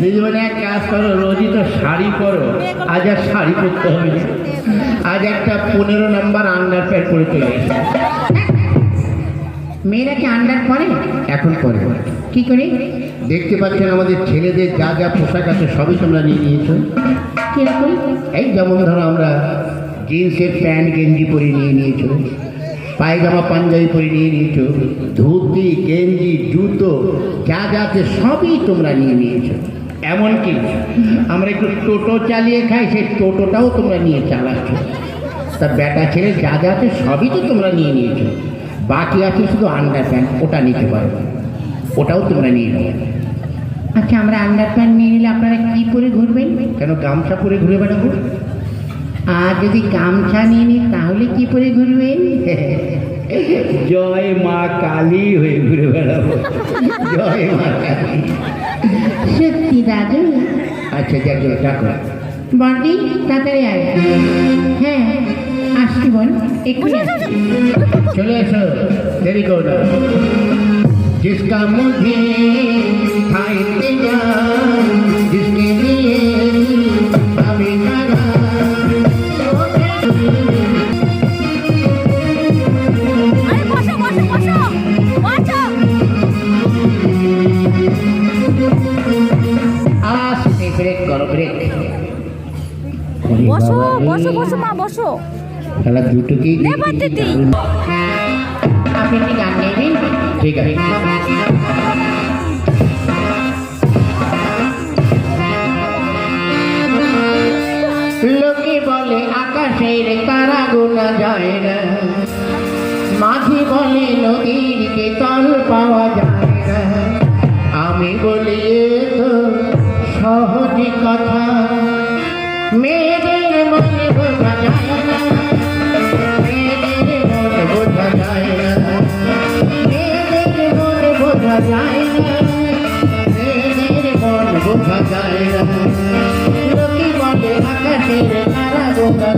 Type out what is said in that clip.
জীবনে এক কাজ করো, রোজই তো শাড়ি পরো, আজ আর শাড়ি পরতে হবে না। আজ একটা 15 নম্বর আন্ডার প্যান্ট পরে চলে গেছে। মেয়েরা কি আন্ডার পরে? এখন পরে কি করে? দেখতে পাচ্ছেন আমাদের ছেলেদের যা যা পোশাক আছে সবই তোমরা নিয়ে নিয়েছো। কিরকম? এই যেমন ধরো আমরা জিন্সের প্যান্ট গেঞ্জি পরে নিয়ে নিয়েছো, পায়জামা পাঞ্জাবি পরে নিয়ে নিয়েছো, ধুতি গেঞ্জি জুতো যা যা আছে সবই তোমরা নিয়ে নিয়েছো। এমনকি আমরা একটু টোটো চালিয়ে খাই, সেই টোটোটাও তোমরা নিয়ে চালাচ্ছ। তা বেটা ছেলে যা যা আছে সবই তো তোমরা নিয়ে নিয়েছো, বাকি আছে শুধু আন্ডার প্যান্ট, ওটা নিতে পারবে, ওটাও তোমরা নিয়ে নেবে। আচ্ছা, আমরা আন্ডার প্যান্ট নিয়ে নিলে আপনারা কি পরে ঘুরবেন? কেন গামছা পরে ঘুরে বেড়াবো? আর যদি গামছা নিয়ে নিই তাহলে কি পরে ঘুরবেন? জয় মা কালী হয়ে ঘুরে বেড়াবো। জয় মা কালী। সত্যি দাদু? আচ্ছা দেখো দেখো বন্টি, তাড়াতাড়ি আয়। হ্যাঁ আসছি বোন, এক্ষুনি আসছি। চলে এসো, দেরি করো না। जिसका मुझे था इंतजार, जिसके लिए अभी करा ব্রেক করো, ব্রেক। বসো বসো বসো মা বসো। খেলা দুটোকেই আপনি কি গান গাইবেন? ঠিক আছে। লোকে বলে আকাশের তারা গোনা যায় না, মাঝি বলে নদীর কে তল পাওয়া যায় না। আমি বলি এ তো সহজ কথা, মেয়েদের মনে বোঝা যায় না, মেয়েদের মনে বোঝা যায় না, মেয়েদের মনে বোঝা যায় না, মেয়েদের মন বোঝা যায় না। লোকে বলে আকাশের তারা গোনা